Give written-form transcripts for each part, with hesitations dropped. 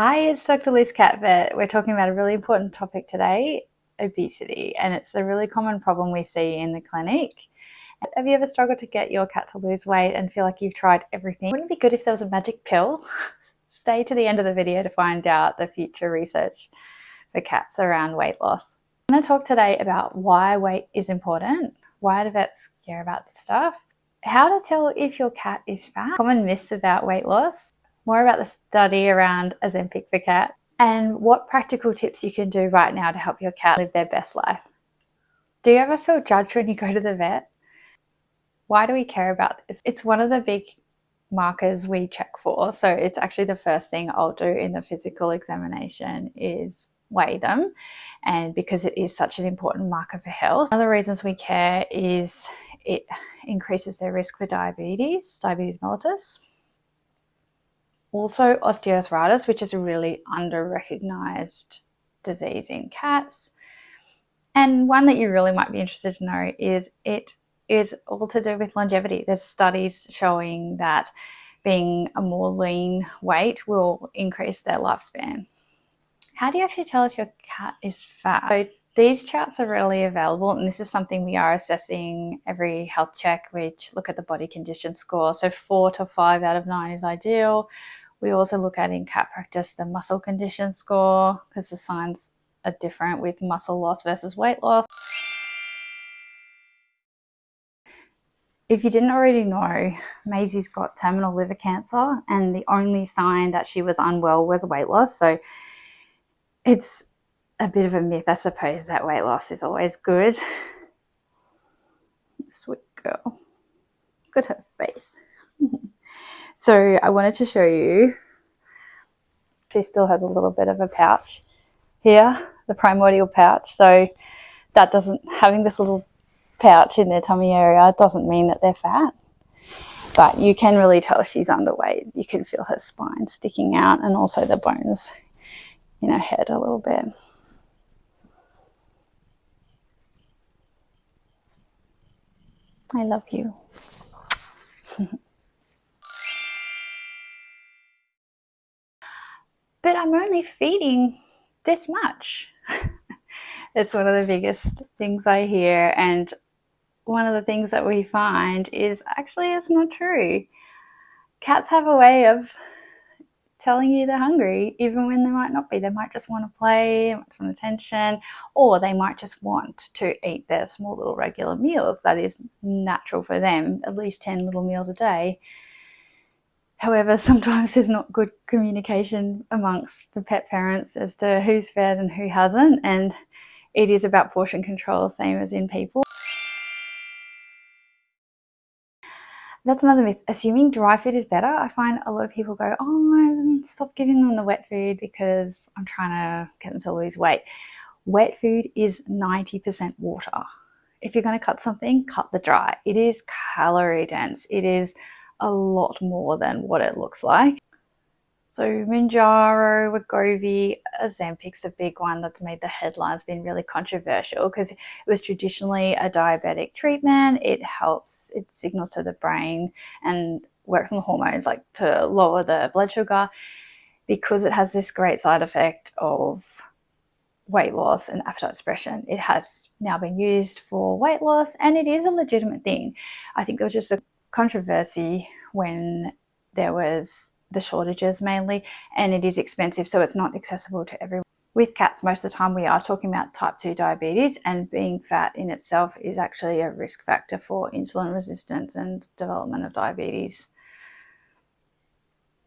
Hi, it's Dr. Liz Cat Vet. We're talking about a really important topic today, obesity, and it's a really common problem we see in the clinic. Have you ever struggled to get your cat to lose weight and feel like you've tried everything? Wouldn't it be good if there was a magic pill? Stay to the end of the video to find out the future research for cats around weight loss. I'm going to talk today about why weight is important, why do vets care about this stuff, how to tell if your cat is fat, common myths about weight loss, more about the study around Ozempic for cats, and what practical tips you can do right now to help your cat live their best life. Do you ever feel judged when you go to the vet? Why do we care about this? It's one of the big markers we check for. So it's actually the first thing I'll do in the physical examination is weigh them. And because it is such an important marker for health. One of the reasons we care is it increases their risk for diabetes mellitus. Also osteoarthritis, which is a really under-recognized disease in cats. And one that you really might be interested to know is it is all to do with longevity. There's studies showing that being a more lean weight will increase their lifespan. How do you actually tell if your cat is fat? So these charts are readily available, and this is something we are assessing every health check, which look at the body condition score. So 4 to 5 out of 9 is ideal. We also look at in cat practice the muscle condition score because the signs are different with muscle loss versus weight loss. If you didn't already know, Maisie's got terminal liver cancer, and the only sign that she was unwell was weight loss. So it's a bit of a myth, I suppose, that weight loss is always good. Sweet girl. Look at her face. So I wanted to show you, she still has a little bit of a pouch here, the primordial pouch. So that doesn't, having this little pouch in their tummy area doesn't mean that they're fat, but you can really tell she's underweight. You can feel her spine sticking out and also the bones in her head a little bit. I love you. But I'm only feeding this much. It's one of the biggest things I hear, and one of the things that we find is actually it's not true. Cats have a way of telling you they're hungry even when they might not be. They might just want to play, want some attention, or they might just want to eat their small little regular meals. That is natural for them, at least 10 little meals a day. However, sometimes there's not good communication amongst the pet parents as to who's fed and who hasn't, and it is about portion control, same as in people. That's another myth. Assuming dry food is better, I find a lot of people go, oh, stop giving them the wet food because I'm trying to get them to lose weight. Wet food is 90% water. If you're going to cut something, cut the dry. It is calorie dense. It is a lot more than what it looks like. So Mounjaro, Wegovy, Ozempic's a big one that's made the headlines, been really controversial because it was traditionally a diabetic treatment. It helps, it signals to the brain and works on the hormones like to lower the blood sugar because it has this great side effect of weight loss and appetite suppression. It has now been used for weight loss and it is a legitimate thing. I think there was just a controversy when there was the shortages mainly, and it is expensive, so it's not accessible to everyone. With cats, most of the time we are talking about type 2 diabetes, and being fat in itself is actually a risk factor for insulin resistance and development of diabetes.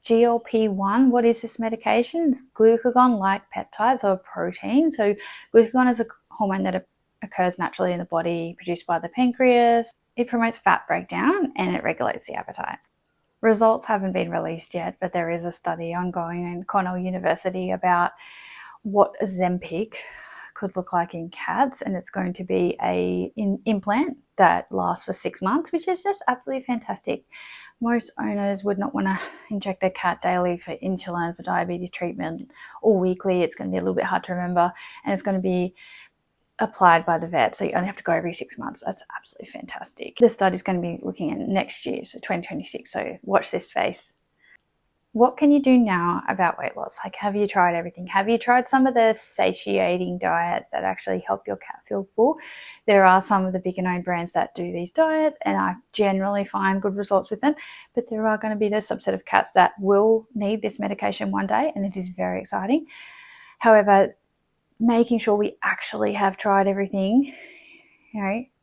GLP-1, what is this medication? It's glucagon-like peptides or protein. So glucagon is a hormone that occurs naturally in the body, produced by the pancreas. It promotes fat breakdown and it regulates the appetite. Results haven't been released yet, but there is a study ongoing in Cornell University about what Ozempic could look like in cats, and it's going to be an implant that lasts for 6 months, which is just absolutely fantastic. Most owners would not want to inject their cat daily for insulin, for diabetes treatment, or weekly. It's going to be a little bit hard to remember, and it's going to be applied by the vet, so you only have to go every 6 months. That's absolutely fantastic. The study is going to be looking at next year, so 2026, so watch this space. What can you do now about weight loss? Like, have you tried everything? Have you tried some of the satiating diets that actually help your cat feel full? There are some of the bigger known brands that do these diets, and I generally find good results with them, but there are going to be the subset of cats that will need this medication one day, and it is very exciting. However, making sure we actually have tried everything,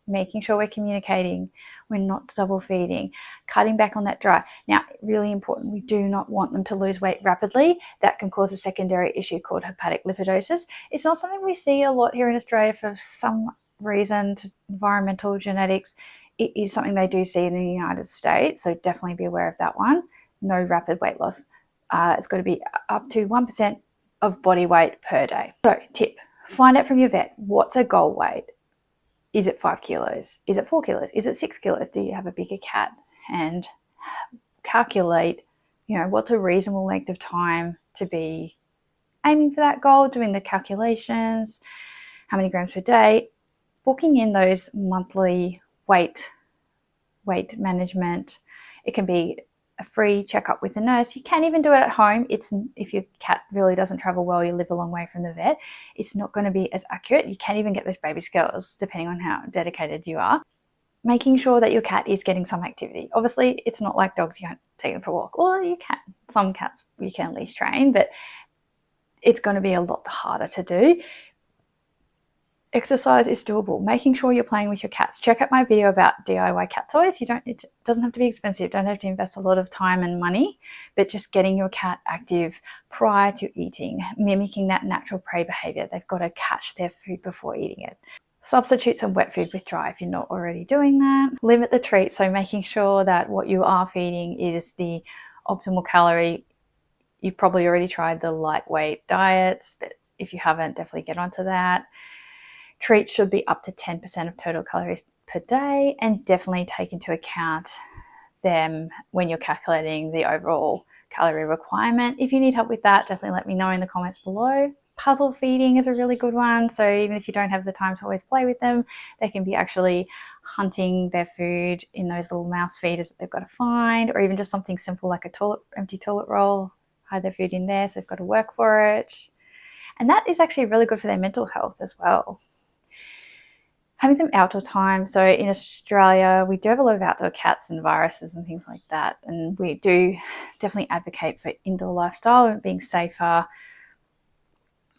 making sure we're communicating, we're not double feeding, cutting back on that dry. Now, really important, we do not want them to lose weight rapidly. That can cause a secondary issue called hepatic lipidosis. It's not something we see a lot here in Australia for some reason, environmental genetics. It is something they do see in the United States, so definitely be aware of that one. No rapid weight loss. It's got to be up to 1% of body weight per day. So, tip, find out from your vet, what's a goal weight? Is it 5 kilos? Is it 4 kilos? Is it 6 kilos? Do you have a bigger cat? And calculate, what's a reasonable length of time to be aiming for that goal, doing the calculations, how many grams per day, booking in those monthly weight management. It can be a free checkup with a nurse. You can even do it at home. If your cat really doesn't travel well, you live a long way from the vet, it's not going to be as accurate. You can even get those baby scales depending on how dedicated you are. Making sure that your cat is getting some activity. Obviously, it's not like dogs, you can't take them for a walk. Or you can. Some cats you can leash train, but it's going to be a lot harder to do. Exercise is doable. Making sure you're playing with your cats. Check out my video about DIY cat toys. It doesn't have to be expensive. You don't have to invest a lot of time and money, but just getting your cat active prior to eating, mimicking that natural prey behavior. They've got to catch their food before eating it. Substitute some wet food with dry if you're not already doing that. Limit the treats, so making sure that what you are feeding is the optimal calorie. You've probably already tried the lightweight diets, but if you haven't, definitely get onto that. Treats should be up to 10% of total calories per day, and definitely take into account them when you're calculating the overall calorie requirement. If you need help with that, definitely let me know in the comments below. Puzzle feeding is a really good one. So even if you don't have the time to always play with them, they can be actually hunting their food in those little mouse feeders that they've got to find, or even just something simple like a empty toilet roll, hide their food in there, so they've got to work for it. And that is actually really good for their mental health as well. Having some outdoor time. So in Australia, we do have a lot of outdoor cats and viruses and things like that. And we do definitely advocate for indoor lifestyle and being safer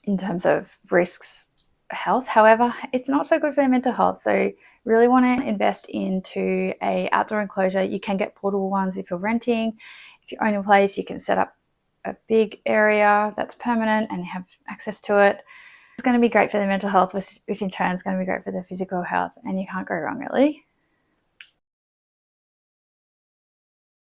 in terms of risks, health. However, it's not so good for their mental health. So really want to invest into a outdoor enclosure. You can get portable ones if you're renting. If you own a place, you can set up a big area that's permanent and have access to it. It's going to be great for their mental health, which in turn is going to be great for their physical health, and you can't go wrong really.